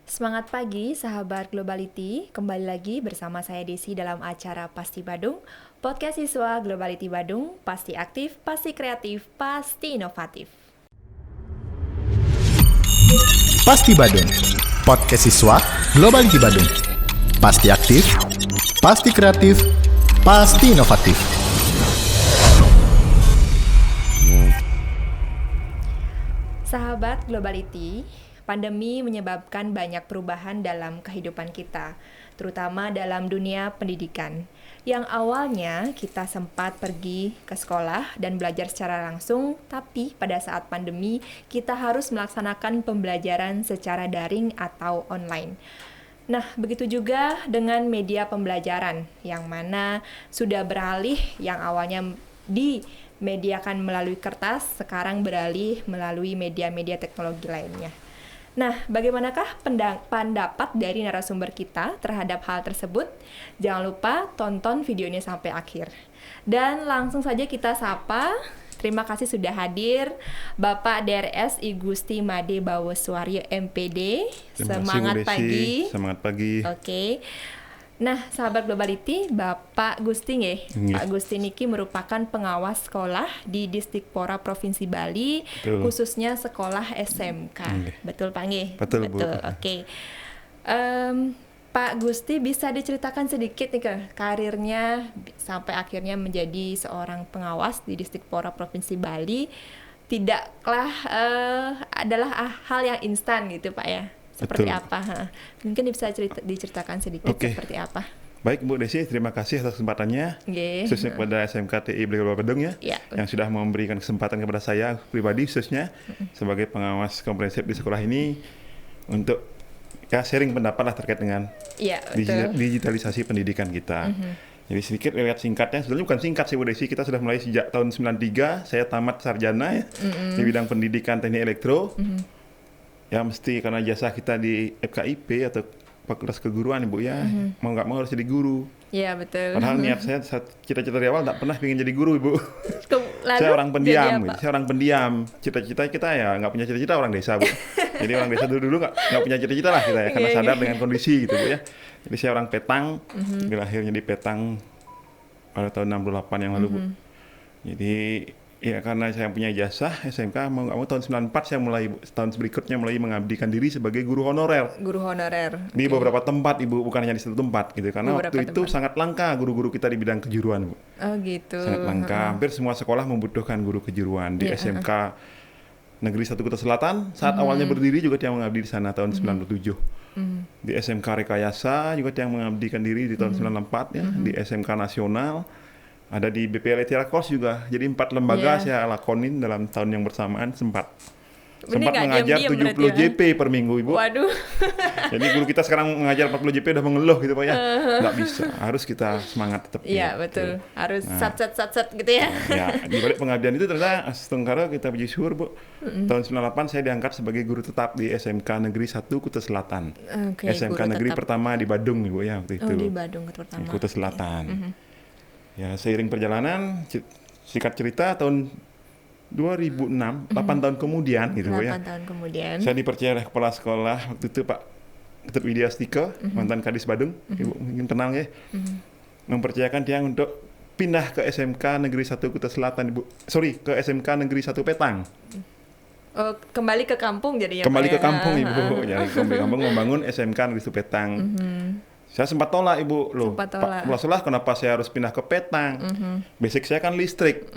Semangat pagi, sahabat Globality. Kembali lagi bersama saya Desi dalam acara Pasti Badung, podcast siswa Globality Badung. Pasti aktif, pasti kreatif, pasti inovatif. Pasti Badung, podcast siswa Globality Badung. Pasti aktif, pasti kreatif, pasti inovatif. Sahabat Globality, pandemi menyebabkan banyak perubahan dalam kehidupan kita, terutama dalam dunia pendidikan. Yang awalnya kita sempat pergi ke sekolah dan belajar secara langsung, tapi pada saat pandemi kita harus melaksanakan pembelajaran secara daring atau online. Nah, begitu juga dengan media pembelajaran, yang mana sudah beralih yang awalnya dimediakan melalui kertas, sekarang beralih melalui media-media teknologi lainnya. Nah, bagaimanakah pendapat dari narasumber kita terhadap hal tersebut? Jangan lupa tonton videonya sampai akhir. Dan langsung saja kita sapa. Terima kasih sudah hadir Bapak DRS I Gusti Made Bawoswaryo MPD. Semangat pagi. Semangat pagi. Oke. Nah, sahabat Globality, Bapak Gusti nggih. Pak Gusti niki merupakan pengawas sekolah di Disdikpora Provinsi Bali, khususnya sekolah SMK. Betul Pak nggih? Betul, Bu. Oke. Pak Gusti bisa diceritakan sedikit nih karirnya sampai akhirnya menjadi seorang pengawas di Disdikpora Provinsi Bali. Tidaklah adalah hal yang instan gitu Pak ya. Seperti Betul. apa? Mungkin bisa diceritakan sedikit seperti apa? Baik Bu Desi, terima kasih atas kesempatannya. Khususnya Khususnya kepada SMK TI Blegol Badung ya, yang sudah memberikan kesempatan kepada saya pribadi khususnya sebagai pengawas komprehensif di sekolah ini untuk sharing pendapat lah terkait dengan digitalisasi pendidikan kita. Jadi sedikit lihat singkatnya, sebenarnya bukan singkat sih Bu Desi, kita sudah mulai sejak tahun 93, saya tamat sarjana ya, di bidang pendidikan teknik elektro. Ya mesti karena jasa kita di FKIP atau Fakultas Keguruan Ibu ya, mau nggak mau harus jadi guru. Iya betul. Padahal niat saya cita-cita dari awal nggak pernah pengen jadi guru Ibu. Lalu, saya orang pendiam, saya orang pendiam. Cita-cita kita ya nggak punya cita-cita orang desa Bu. Jadi orang desa dulu nggak punya cita-cita lah kita ya, karena sadar dengan kondisi gitu Bu ya. Jadi saya orang Petang, lahirnya di Petang pada tahun 68 yang lalu Bu. Jadi ya karena saya punya ijazah SMK, mau nggak mau tahun 94 saya mulai, tahun berikutnya mulai mengabdikan diri sebagai guru honorer. Guru honorer. Di beberapa tempat Ibu, bukan hanya di satu tempat gitu. Karena beberapa waktu itu sangat langka guru-guru kita di bidang kejuruan Bu. Oh gitu. Sangat langka, hampir semua sekolah membutuhkan guru kejuruan. Di SMK Negeri 1 Kuta Selatan, saat awalnya berdiri juga dia mengabdi di sana tahun 97. Di SMK Rekayasa juga dia mengabdikan diri di tahun 94 ya. Di SMK Nasional, ada di BPL Tirakos juga. Jadi 4 lembaga saya lakonin dalam tahun yang bersamaan sempat mengajar 70 JP per minggu Ibu. Waduh. Jadi guru kita sekarang mengajar 40 JP udah mengeluh gitu Pak ya. Nggak bisa, harus kita semangat tetap. Iya betul, harus sat gitu ya. Ya, di balik pengabdian itu ternyata Astungkara kita puji syukur Bu. Tahun 98 saya diangkat sebagai guru tetap di SMK Negeri 1 Kuta Selatan. SMK Negeri pertama di Badung Ibu ya waktu itu. Oh di Badung pertama. Kuta Selatan. Ya, seiring perjalanan, singkat cerita tahun 2006, 8 tahun kemudian gitu 8 ya. tahun kemudian. Saya dipercaya oleh kepala sekolah waktu itu Pak Ketut Widya Astika, mantan Kadis Badung, Ibu mungkin kenal ya. Mempercayakan dia untuk pindah ke SMK Negeri 1 Kuta Selatan Ibu. Ke SMK Negeri 1 Petang. Oh, kembali ke kampung jadinya. Kembali ke kampung Ibu. Jadi kembali ke kampung membangun SMK Negeri 1 Petang. Saya sempat tolak Ibu, loh Pak Kepala kenapa saya harus pindah ke Petang? Basic saya kan listrik.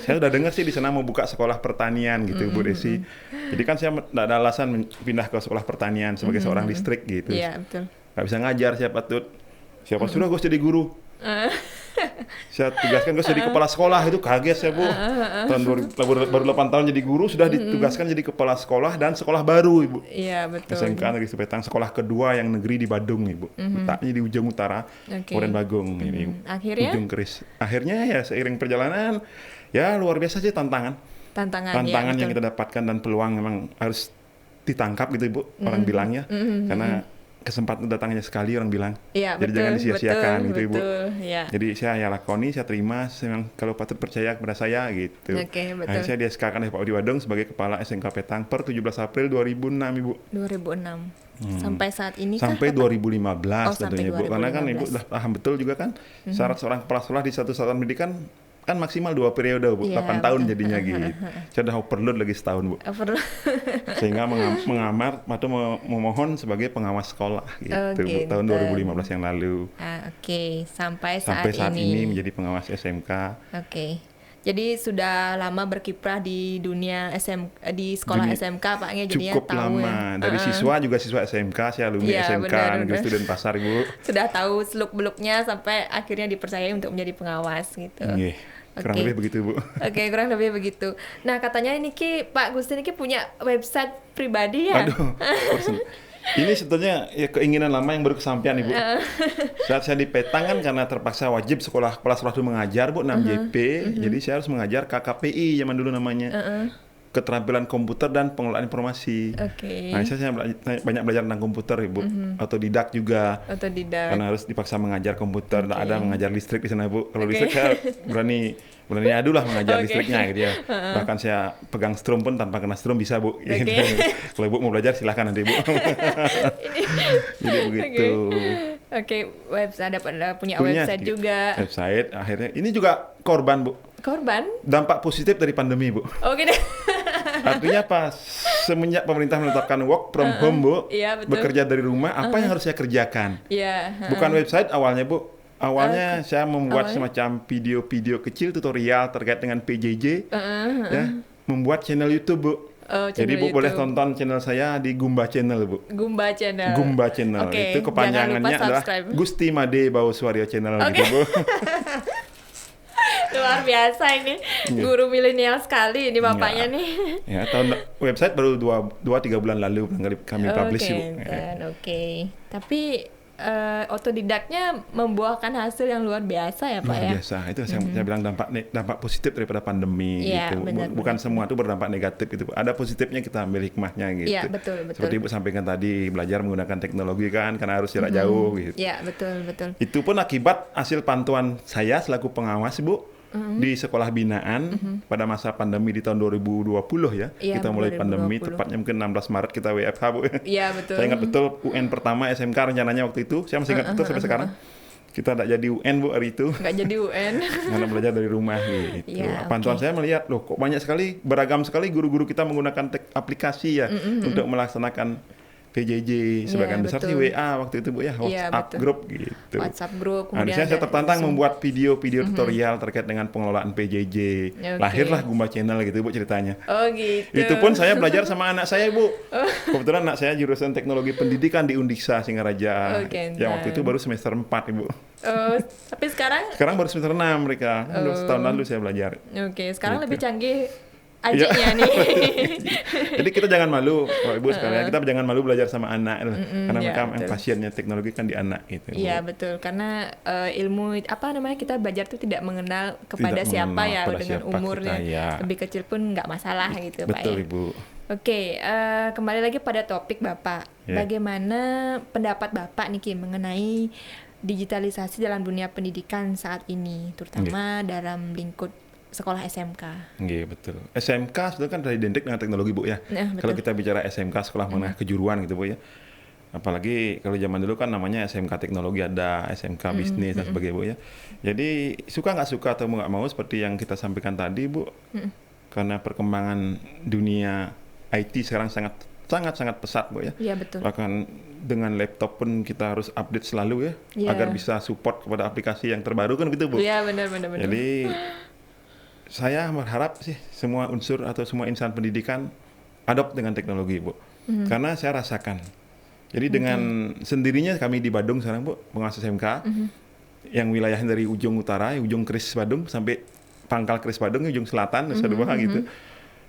Saya udah dengar sih di sana mau buka sekolah pertanian gitu Bu Desi. Jadi kan saya tidak ada alasan pindah ke sekolah pertanian sebagai seorang listrik gitu. Iya betul. Gak bisa ngajar siapa suruh gue jadi guru. Saya tugaskan gue jadi kepala sekolah, itu kaget saya Bu. Tahun baru 8 tahun jadi guru sudah ditugaskan jadi kepala sekolah dan sekolah baru Ibu. Iya betul. SMK Negeri Petang, sekolah kedua yang negeri di Badung Ibu. Letaknya di ujung utara, Kabupaten Bagong ini. Akhirnya? Ujung keris. Akhirnya ya seiring perjalanan ya luar biasa sih tantangan yang kita dapatkan dan peluang memang harus ditangkap gitu Ibu, orang bilangnya. Karena kesempatan datangnya sekali orang bilang. Iya, jadi jangan disia-siakan gitu Ibu. Ya. Jadi saya lakoni, saya terima, memang kalau patut percaya kepada saya gitu. Betul. Akhirnya saya di SK-kan oleh Pak Udi Badung sebagai Kepala SMK Petang per 17 April 2006 Ibu. 2006. Sampai saat ini sampai 2015 tentunya Bu, karena kan Ibu 2015. udah paham betul juga kan syarat seorang kepala sekolah di satu satuan pendidikan kan maksimal 2 periode Bu, Iya, 8 tahun betul. jadinya gitu. Saya udah overload lagi setahun Bu, Perlu. sehingga mengamar atau memohon sebagai pengawas sekolah gitu Bu, tahun 2015 yang lalu. Oke. Sampai Sampai saat ini. ini menjadi pengawas SMK. Oke. Jadi sudah lama berkiprah di dunia di sekolah SMK Pak ya, jadinya Cukup tahu lama. ya. Dari siswa juga siswa SMK, saya alumni Iya, SMK benar, Negeri benar. Student Pasar Ibu. Sudah tahu seluk-beluknya sampai akhirnya dipercayai untuk menjadi pengawas gitu. Nggih, kurang Oke. lebih begitu Bu. Oke, kurang lebih begitu. Nah, katanya ini Pak Gusti ini punya website pribadi ya? Aduh, ini sebetulnya ya keinginan lama yang baru kesampaian Ibu. Saat saya di Petang kan karena terpaksa wajib kepala sekolah itu mengajar Bu, 6 JP, jadi saya harus mengajar KKPI zaman dulu namanya. Keterampilan komputer dan pengelolaan informasi. Oke. Nah, saya banyak belajar tentang komputer Ibu, otodidak juga. Otodidak. Karena harus dipaksa mengajar komputer, tak ada mengajar listrik di sana Bu. Kalau Oke. listrik saya berani adu lah mengajar Oke. listriknya gitu ya. Bahkan saya pegang strum pun tanpa kena strum bisa Bu. Oke. Gitu. Kalau Ibu mau belajar silahkan nanti Bu. Jadi begitu. Oke, website punya website juga. Website akhirnya ini juga korban Bu. Korban? Dampak positif dari pandemi Bu. Oke deh. Artinya apa? Semenjak pemerintah menetapkan work from home Bu, Iya, betul. bekerja dari rumah, apa yang harus saya kerjakan? Iya. Bukan website awalnya Bu. Awalnya saya membuat awalnya? semacam video-video kecil tutorial terkait dengan PJJ, ya, membuat channel YouTube Bu. Oh, Jadi channel Bu boleh YouTube. tonton channel saya di Gumba Channel Bu. Gumba Channel. Gumba Channel Oke, itu kepanjangannya jangan lupa adalah subscribe. Gusti Made Bawuswaryo Channel Oke. gitu Bu. Luar biasa ini. Guru milenial sekali ini bapaknya Iya. nih. Ya, website baru 2-3 bulan lalu kami publish Bu. Oke, Ya. oke. Tapi otodidaknya membuahkan hasil yang luar biasa ya Pak Luar ya? biasa, itu saya bilang dampak positif daripada pandemi Iya, gitu. benar, Bukan semua itu berdampak negatif itu. Ada positifnya kita ambil hikmahnya gitu. Iya, betul. Seperti Ibu sampaikan tadi, belajar menggunakan teknologi kan karena harus jarak jauh gitu. Iya, betul. Itu pun akibat hasil pantauan saya selaku pengawas Bu di sekolah binaan pada masa pandemi di tahun 2020 ya. Iya, Kita mulai pandemi 2020. tepatnya mungkin 16 Maret kita WFH Bu. Iya, betul. Saya ingat betul UN pertama SMK rencananya waktu itu. Saya masih ingat betul sampai sekarang. Kita tidak jadi UN Bu hari itu. Nggak jadi UN. Karena belajar dari rumah gitu. Iya, Pantauan oke. saya melihat loh kok banyak sekali, beragam sekali guru-guru kita menggunakan aplikasi ya untuk melaksanakan PJJ. Sebagian besar sih betul. WA waktu itu Bu ya, Iya, WhatsApp betul. group gitu. WhatsApp group. Nah, di kemudian sini saya ada tertantang Zoom. membuat video-video tutorial terkait dengan pengelolaan PJJ. Oke. Lahirlah Gumba Channel gitu Bu ceritanya. Oh gitu. Itu pun saya belajar sama anak saya Bu. Kebetulan anak saya jurusan teknologi pendidikan di Undiksa Singaraja. Oke, Yang waktu itu baru semester 4 Ibu. Oh, tapi sekarang Sekarang baru semester 6 mereka. Setahun lalu saya belajar. oke, sekarang Gitu. lebih canggih Iya. adiknya nih. Jadi kita jangan malu, Bapak Ibu sekalian. Kita jangan malu belajar sama anak, karena iya, mereka yang betul. pasiennya teknologi kan di anak gitu. Bu. Iya betul, karena ilmu apa namanya kita belajar tuh tidak mengenal kepada Tidak siapa mengenal ya kepada dengan siapa umurnya kita, ya. lebih kecil pun nggak masalah gitu Pak Betul ya. Ibu. Oke, kembali lagi pada topik Bapak. Ya. Bagaimana pendapat Bapak nih Kim mengenai digitalisasi dalam dunia pendidikan saat ini, terutama dalam lingkup sekolah SMK. Iya betul. SMK sebetulnya kan sudah identik dengan teknologi Bu ya. Nah, betul. Kalau kita bicara SMK sekolah menengah kejuruan gitu Bu ya. Apalagi kalau zaman dulu kan namanya SMK teknologi ada, SMK bisnis dan sebagainya Bu ya. Jadi suka nggak suka atau nggak mau seperti yang kita sampaikan tadi Bu, karena perkembangan dunia IT sekarang sangat pesat Bu ya. Iya betul. Bahkan dengan laptop pun kita harus update selalu ya, Iya. agar bisa support kepada aplikasi yang terbaru kan gitu Bu. Iya benar. Jadi saya berharap sih semua unsur atau semua insan pendidikan adopt dengan teknologi Bu. Karena saya rasakan. Jadi dengan sendirinya kami di Badung sekarang Bu, pengawas SMK, yang wilayahnya dari ujung utara, ujung Kris Badung sampai pangkal Kris Badung, ujung selatan, Nusa Dua gitu.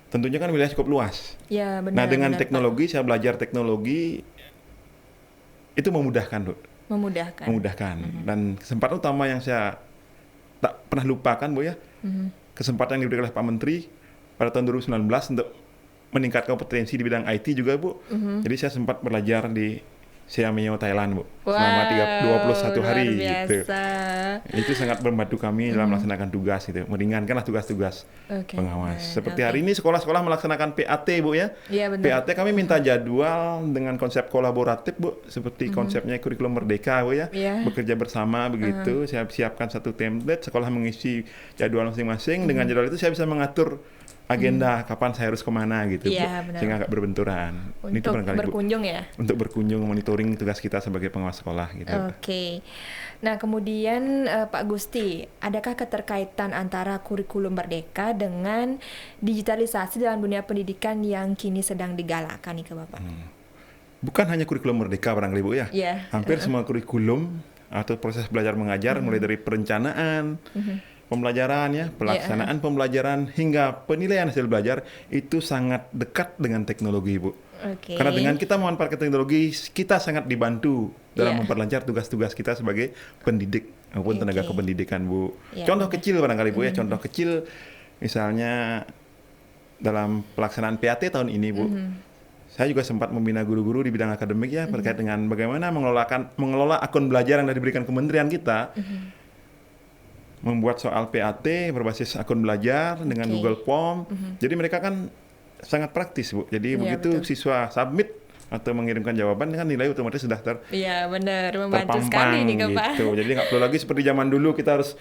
Tentunya kan wilayah cukup luas. Ya benar. Nah dengan benar, teknologi, saya belajar teknologi itu memudahkan Bu. Pak. Memudahkan. Dan kesempatan utama yang saya tak pernah lupakan Bu ya, kesempatan yang diberikan oleh Pak Menteri pada tahun 2019 untuk meningkatkan kompetensi di bidang IT juga Bu. Jadi saya sempat belajar di Siamio Thailand, Bu. Wow, Selama 21 hari luar gitu. biasa. Itu sangat membantu kami dalam melaksanakan tugas gitu, meringankanlah tugas-tugas pengawas. Seperti hari ini sekolah-sekolah melaksanakan PAT, Bu ya. Iya, benar. PAT kami minta jadwal dengan konsep kolaboratif, Bu, seperti konsepnya kurikulum merdeka, Bu ya. Bekerja bersama begitu. Saya siapkan satu template, sekolah mengisi jadwal masing-masing. Dengan jadwal itu saya bisa mengatur agenda kapan saya harus kemana gitu, Bu, sehingga nggak berbenturan. Untuk berkunjung ya? Untuk berkunjung, monitoring tugas kita sebagai pengawas sekolah gitu. Oke. Nah kemudian Pak Gusti, adakah keterkaitan antara kurikulum merdeka dengan digitalisasi dalam dunia pendidikan yang kini sedang digalakkan nih ke Bapak? Bukan hanya kurikulum merdeka barangkali, Bu ya. Hampir semua kurikulum atau proses belajar mengajar mulai dari perencanaan, pembelajaran ya, pelaksanaan pembelajaran hingga penilaian hasil belajar itu sangat dekat dengan teknologi, Bu. Karena dengan kita memanfaatkan teknologi, kita sangat dibantu dalam memperlancar tugas-tugas kita sebagai pendidik maupun tenaga kependidikan, Bu. Contoh kecil barangkali, Bu ya, contoh kecil misalnya dalam pelaksanaan PAT tahun ini, Bu. Saya juga sempat membina guru-guru di bidang akademik ya, terkait dengan bagaimana mengelola akun belajar yang diberikan kementerian kita. Membuat soal PAT berbasis akun belajar dengan Google Form. Jadi mereka kan sangat praktis, Bu. Jadi begitu siswa submit atau mengirimkan jawaban kan nilai otomatis sudah membantu sekali nih Pak. Gitu. Jadi nggak perlu lagi seperti zaman dulu kita harus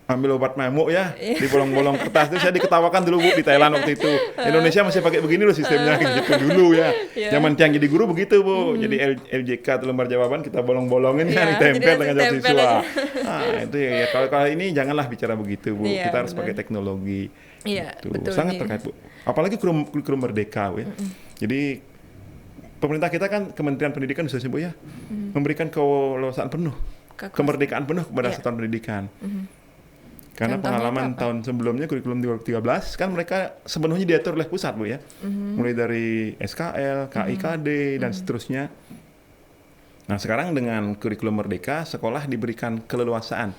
ambil obat mamuk ya di bolong-bolong kertas. Itu saya diketawakan dulu, Bu, di Thailand waktu itu. Indonesia masih pakai begini loh sistemnya gitu dulu ya. Zaman Tiang jadi guru begitu, Bu. Jadi LJK atau lembar jawaban kita bolong-bolongin kan ditempel dengan jawab siswa. Nah, itu ya kalau ini janganlah bicara begitu, Bu. Kita harus pakai teknologi. Gitu. Betul. Sangat terkait, Bu. Apalagi kurikulum merdeka, Bu ya. Jadi pemerintah kita kan Kementerian Pendidikan khususnya, Bu ya, memberikan keleluasaan penuh, kemerdekaan penuh kepada satuan pendidikan. Karena pengalaman tahun sebelumnya kurikulum 2013 kan mereka sepenuhnya diatur oleh pusat, Bu ya. Mulai dari SKL, KIKD dan seterusnya. Nah, sekarang dengan kurikulum merdeka sekolah diberikan keleluasaan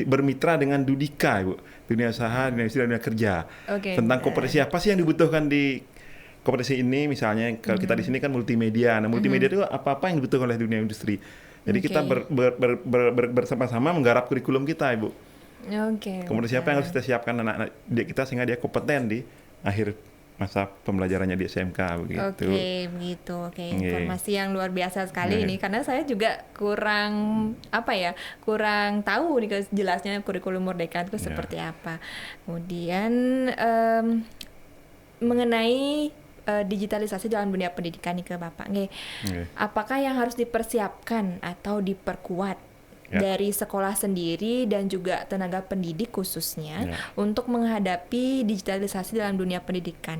bermitra dengan Dudika, Bu. Dunia usaha, dunia industri, dan dunia kerja. Tentang kompetensi apa sih yang dibutuhkan di kompetensi ini, misalnya kalau kita di sini kan multimedia. Nah, multimedia itu apa-apa yang dibutuhkan oleh dunia industri. Jadi kita bersama-sama menggarap kurikulum kita, Ibu. Kompetensi apa yang harus kita siapkan anak-anak didik kita sehingga dia kompeten di akhir masa pembelajarannya di SMK begitu. Begitu. Informasi yang luar biasa sekali ini, karena saya juga kurang tahu nih jelasnya kurikulum merdeka itu seperti apa. Kemudian mengenai digitalisasi dalam dunia pendidikan nih ke Bapak, apakah yang harus dipersiapkan atau diperkuat dari sekolah sendiri dan juga tenaga pendidik khususnya untuk menghadapi digitalisasi dalam dunia pendidikan?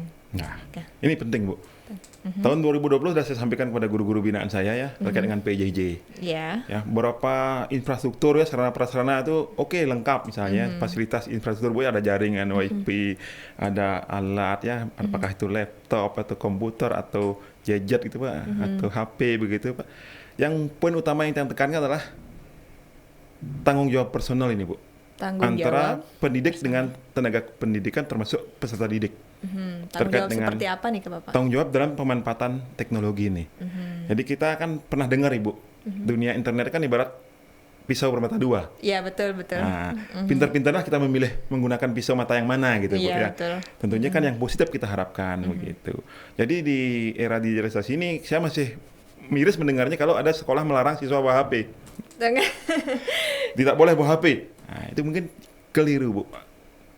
Ini penting, Bu. Tahun 2020 sudah saya sampaikan kepada guru-guru binaan saya ya terkait dengan PJJ. Ya, beberapa infrastruktur ya, sarana-prasarana itu lengkap, misalnya fasilitas infrastruktur, Bu, ada jaringan WiFi, ada alat ya, apakah itu laptop atau komputer atau gadget gitu, Pak, atau HP begitu, Pak. Yang poin utama yang saya tekankan adalah tanggung jawab personal ini, Bu. Antara pendidik dengan tenaga pendidikan termasuk peserta didik. Tanggung jawab seperti apa nih ke Bapak? Tanggung jawab dalam pemanfaatan teknologi ini. Jadi kita kan pernah dengar, Ibu, dunia internet kan ibarat pisau bermata dua. Iya, betul. Nah, pintar-pintarlah kita memilih menggunakan pisau mata yang mana gitu, Bu ya. Betul. Tentunya kan yang positif kita harapkan begitu. Jadi di era digitalisasi ini saya masih miris mendengarnya kalau ada sekolah melarang siswa bawa HP. Tidak boleh bawa HP. Nah, itu mungkin keliru, Bu.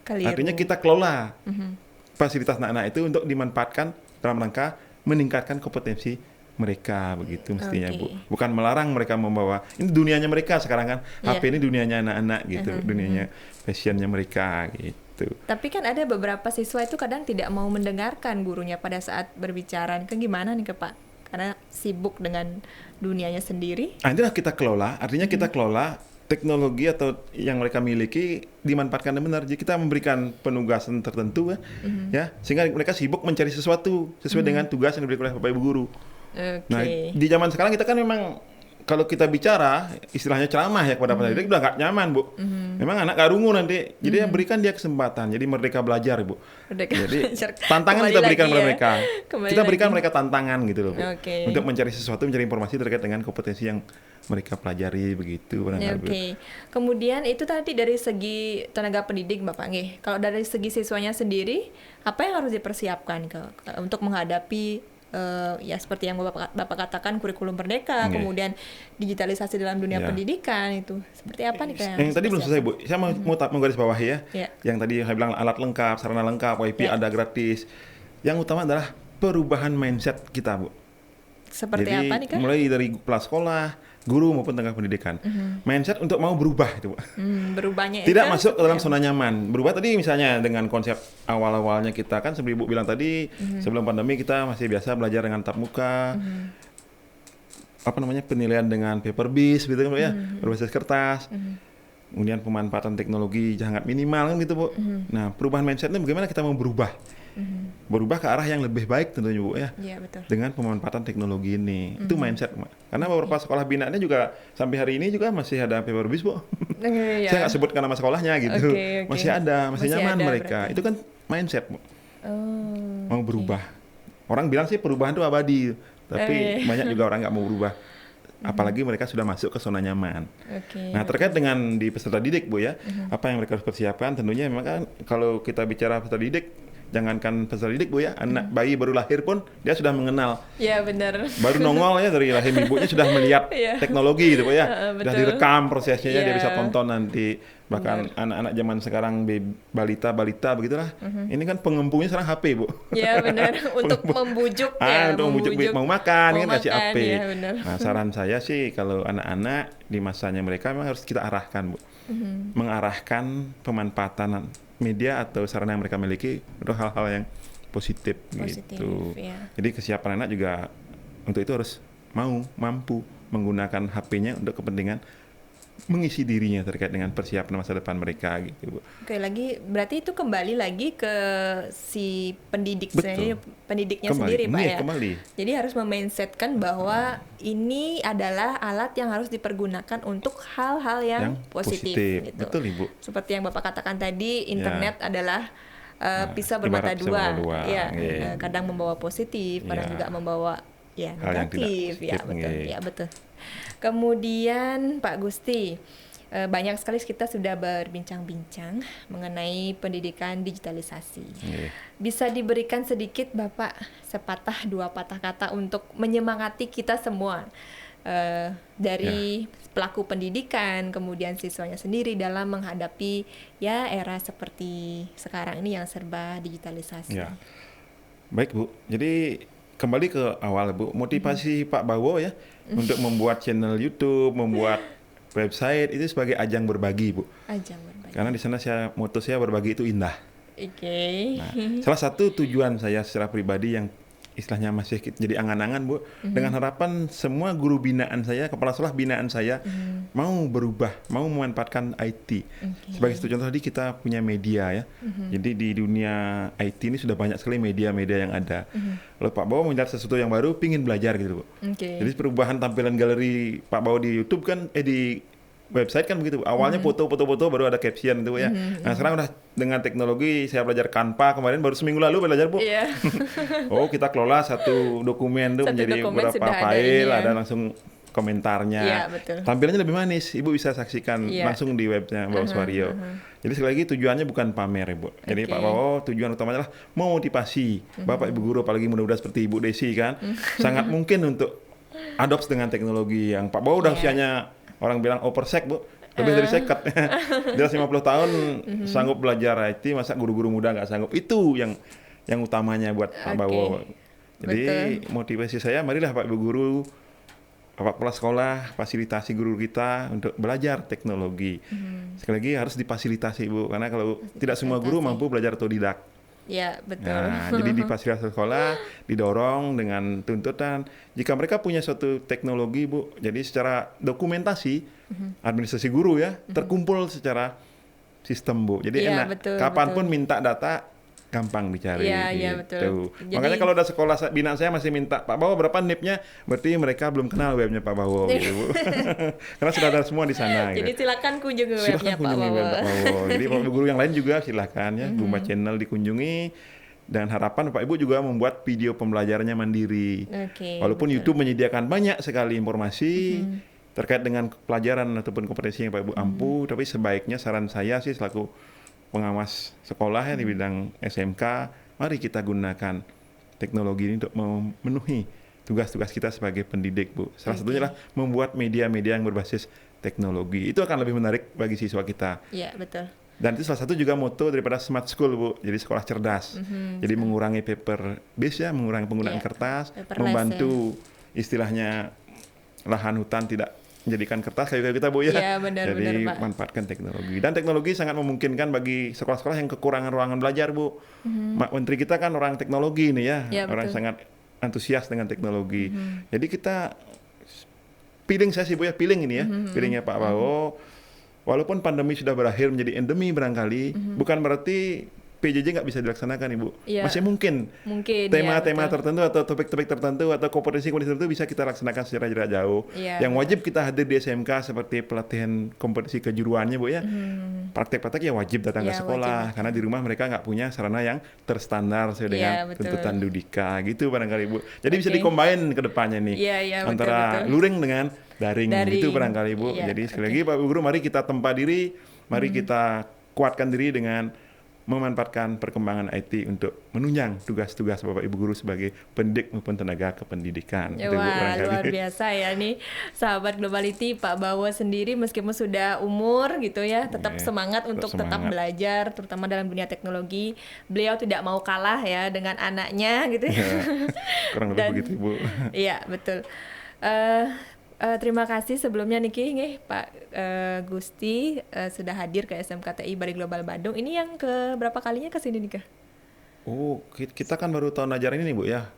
Artinya kita kelola fasilitas anak-anak itu untuk dimanfaatkan dalam rangka meningkatkan kompetensi mereka begitu mestinya, Bu. Bukan melarang mereka membawa. Ini dunianya mereka sekarang kan. HP ini dunianya anak-anak gitu, dunianya passionnya mereka gitu. Tapi kan ada beberapa siswa itu kadang tidak mau mendengarkan gurunya pada saat berbicara. Gimana nih Pak? Karena sibuk dengan dunianya sendiri. Inilah kita kelola, artinya kita kelola teknologi atau yang mereka miliki dimanfaatkan dengan benar. Jadi kita memberikan penugasan tertentu ya, sehingga mereka sibuk mencari sesuatu sesuai dengan tugas yang diberikan oleh Bapak Ibu guru. Nah, di zaman sekarang kita kan memang kalau kita bicara istilahnya ceramah ya kepada pendidik udah nggak nyaman, Bu. Memang anak karungu nanti. Jadi berikan dia kesempatan. Jadi merdeka belajar, Bu. Jadi tantangan kita berikan kepada mereka. Kita berikan mereka tantangan gitu loh, Bu. Untuk mencari sesuatu, mencari informasi terkait dengan kompetensi yang mereka pelajari begitu. Kemudian itu tadi dari segi tenaga pendidik, Bapak nggih. Kalau dari segi siswanya sendiri, apa yang harus dipersiapkan untuk menghadapi ya seperti yang Bapak katakan kurikulum merdeka, kemudian digitalisasi dalam dunia pendidikan itu seperti apa nih kayak yang tadi belum selesai, Bu. Saya mau garis bawahi ya. Yang tadi saya bilang alat lengkap, sarana lengkap, wifi ada gratis. Yang utama adalah perubahan mindset kita, Bu. Seperti jadi, apa nih, Kak? Mulai dari kepala sekolah, guru maupun tenaga pendidikan. Mindset untuk mau berubah itu, Bu. Berubahnya tidak masuk ke dalam zona nyaman. Berubah tadi misalnya dengan konsep awal-awalnya kita kan seperti Ibu bilang tadi, sebelum pandemi kita masih biasa belajar dengan tatap muka. Penilaian dengan paper based gitu kan, ya, berbasis kertas. Kemudian pemanfaatan teknologi sangat minimal kan gitu, Bu. Nah, perubahan mindsetnya bagaimana kita mau berubah? Berubah ke arah yang lebih baik tentunya, Bu, ya. Iya, betul. Dengan pemanfaatan teknologi ini. Itu mindset, Mak. Karena beberapa sekolah binaannya juga sampai hari ini juga masih ada paper based, Bu. Saya nggak sebutkan nama sekolahnya gitu. Masih ada, masih nyaman ada, mereka. Berarti. Itu kan mindset, Bu. Mau berubah. Orang bilang sih perubahan itu abadi, tapi banyak juga orang nggak mau berubah. Apalagi mereka sudah masuk ke zona nyaman. Nah, terkait dengan di peserta didik, Bu, ya, apa yang mereka harus persiapkan? Tentunya memang kan kalau kita bicara peserta didik, jangankan peserta didik, Bu, ya, anak bayi baru lahir pun dia sudah mengenal. Iya, benar. Baru nongol ya dari rahim ibunya sudah melihat teknologi gitu, Bu, ya. Sudah direkam prosesnya, dia bisa tonton nanti. Bahkan anak-anak zaman sekarang balita begitulah. Ini kan pengempungnya sekarang HP, Bu. Iya, benar. Untuk membujuk untuk membujuk mau makan kan kasih HP. Ya, nah, saran saya sih kalau anak-anak di masanya mereka memang harus kita arahkan, Bu. Mengarahkan pemanfaatan media atau sarana yang mereka miliki untuk hal-hal yang positif gitu. Ya. Jadi kesiapan anak juga untuk itu harus mampu menggunakan HP-nya untuk kepentingan mengisi dirinya terkait dengan persiapan masa depan mereka gitu, Bu. Oke, berarti itu kembali lagi ke si pendidiknya sendiri, Pak, ya. Kembali. Jadi harus memindsetkan bahwa ini adalah alat yang harus dipergunakan untuk hal-hal yang positif. Gitu. Betul, Ibu. Seperti yang Bapak katakan tadi, internet adalah pisau bermata dua. Ya, kadang membawa positif, kadang juga membawa negatif. Ya, betul. Kemudian Pak Gusti, banyak sekali kita sudah berbincang-bincang mengenai pendidikan digitalisasi. Bisa diberikan sedikit Bapak sepatah dua patah kata untuk menyemangati kita semua dari pelaku pendidikan, kemudian siswanya sendiri dalam menghadapi era seperti sekarang ini yang serba digitalisasi. Baik, Bu. Jadi kembali ke awal, Bu, motivasi Pak Bawo ya untuk membuat channel YouTube, membuat website itu sebagai ajang berbagi, Bu. Ajang berbagi. Karena di sana moto saya berbagi itu indah. Nah, salah satu tujuan saya secara pribadi yang istilahnya masih jadi angan-angan, Bu, dengan harapan semua guru binaan saya, kepala sekolah binaan saya mau berubah, mau memanfaatkan IT. Sebagai satu contoh tadi kita punya media ya. Jadi di dunia IT ini sudah banyak sekali media-media yang ada. Kalau Pak Bawo melihat sesuatu yang baru, pingin belajar gitu, Bu. Jadi perubahan tampilan galeri Pak Bawo di YouTube kan, di website kan begitu. Awalnya foto-foto baru ada caption itu, ya. Nah, sekarang udah dengan teknologi saya belajar Canva kemarin baru seminggu lalu belajar, Bu. Kita kelola satu dokumen tuh menjadi beberapa file, ada langsung komentarnya. Tampilannya lebih manis. Ibu bisa saksikan langsung di webnya Bawo Suwaryo. Jadi sekali lagi tujuannya bukan pamer, Ibu. Jadi Pak Bawo tujuan utamanya adalah memotivasi Bapak Ibu guru, apalagi muda-muda seperti Ibu Desi kan. Sangat mungkin untuk adopt dengan teknologi yang Pak Bawo udah usianya orang bilang oversek, Bu. Lebih dari seket. Dia 50 tahun sanggup belajar IT, masa guru-guru muda nggak sanggup. Itu yang utamanya buat Pak Bawo. Jadi motivasi saya, marilah Pak Ibu guru, Bapak kepala sekolah, fasilitasi guru kita untuk belajar teknologi. Sekali lagi harus difasilitasi, Bu. Karena kalau tidak semua guru mampu belajar otodidak. Ya, betul. Nah, jadi di fasilitas sekolah didorong dengan tuntutan jika mereka punya suatu teknologi, Bu. Jadi secara dokumentasi administrasi guru ya terkumpul secara sistem, Bu. Jadi enak. Kapanpun minta data gampang dicari. Iya, gitu. betul. Jadi, makanya kalau ada sekolah binaan saya masih minta, Pak Bawo berapa NIP-nya? Berarti mereka belum kenal webnya Pak Bawo. Gitu. Karena sudah ada semua di sana. Jadi gitu. silakan kunjungi webnya Pak Bawo. Jadi kalau guru yang lain juga silakan ya, Gumba Channel dikunjungi. Dan harapan Bapak Ibu juga membuat video pembelajarannya mandiri. Walaupun betul. YouTube menyediakan banyak sekali informasi terkait dengan pelajaran ataupun kompetensi yang Bapak Ibu ampuh, tapi sebaiknya saran saya sih selaku pengawas sekolah ya di bidang SMK, mari kita gunakan teknologi ini untuk memenuhi tugas-tugas kita sebagai pendidik, Bu. Salah satunya adalah membuat media-media yang berbasis teknologi. Itu akan lebih menarik bagi siswa kita. Iya, betul. Dan itu salah satu juga moto daripada Smart School, Bu. Jadi sekolah cerdas. Jadi mengurangi paper base ya, mengurangi penggunaan kertas, membantu istilahnya lahan hutan tidak menjadikan kertas kayak kita, Bu ya. Iya, benar, jadi benar, Pak. manfaatkan teknologi. Dan teknologi sangat memungkinkan bagi sekolah-sekolah yang kekurangan ruangan belajar, Bu. Menteri kita kan orang teknologi nih ya, orang betul. Sangat antusias dengan teknologi. Jadi kita feeling saya sih, Bu ya, feeling ini ya, feelingnya Pak Bawo. Walaupun pandemi sudah berakhir menjadi endemi barangkali, bukan berarti PJJ nggak bisa dilaksanakan, Ibu. Masih mungkin tema-tema tertentu atau topik-topik tertentu atau kompetensi-kompetensi tertentu bisa kita laksanakan secara jarak jauh. Yang wajib kita hadir di SMK seperti pelatihan kompetensi kejuruannya, Bu ya. Praktek-praktek ya wajib datang ke sekolah, karena di rumah mereka nggak punya sarana yang terstandar sesuai dengan tuntutan Dudika gitu barangkali, Bu. Jadi bisa dikombin ke depannya nih antara luring dengan daring itu barangkali, Bu. Jadi sekali lagi Pak Guru, mari kita tempa diri, mari kita kuatkan diri dengan memanfaatkan perkembangan IT untuk menunjang tugas-tugas Bapak Ibu Guru sebagai pendidik maupun tenaga kependidikan. Wah, luar biasa ya nih sahabat Globality, Pak Bawo sendiri meskipun sudah umur gitu ya, tetap semangat untuk tetap belajar, terutama dalam dunia teknologi. Beliau tidak mau kalah ya dengan anaknya gitu ya. Kurang lebih begitu, Bu. Iya, betul. Terima kasih sebelumnya nih Pak Gusti sudah hadir ke SMKTI Bari Global Bandung. Ini yang ke berapa kalinya ke sini nih, Kak? Oh, kita kan baru tahun ajaran ini, Bu ya.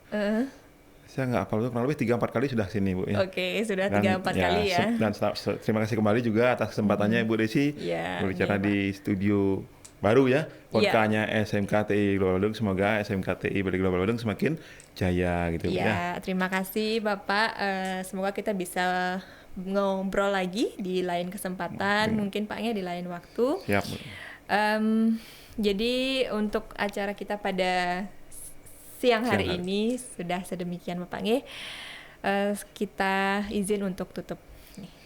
Saya nggak hafal, kurang lebih 3-4 kali sudah sini, Bu ya. Oke, sudah 3-4 kali ya. Dan terima kasih kembali juga atas kesempatannya Ibu Desi berbicara di studio baru ya, podcast-nya SMKTI Global Bandung. Semoga SMKTI Bari Global Bandung semakin jaya gitu ya. Terima kasih Bapak. Semoga kita bisa ngobrol lagi di lain kesempatan, mungkin Paknya di lain waktu. Siap. Jadi untuk acara kita pada siang hari ini sudah sedemikian Bapak. Kita izin untuk tutup.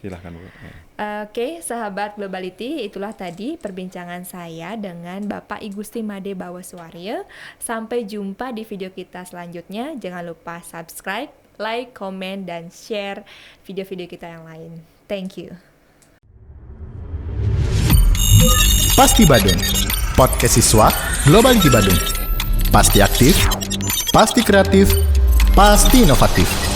Silahkan, Bu. Oke, sahabat Globality, itulah tadi perbincangan saya dengan Bapak I Gusti Made Bawo Suwaryo. Sampai jumpa di video kita selanjutnya. Jangan lupa subscribe, like, komen, dan share video-video kita yang lain. Thank you. Pasti Badung, podcast siswa Globality Badung. Pasti aktif, pasti kreatif, pasti inovatif.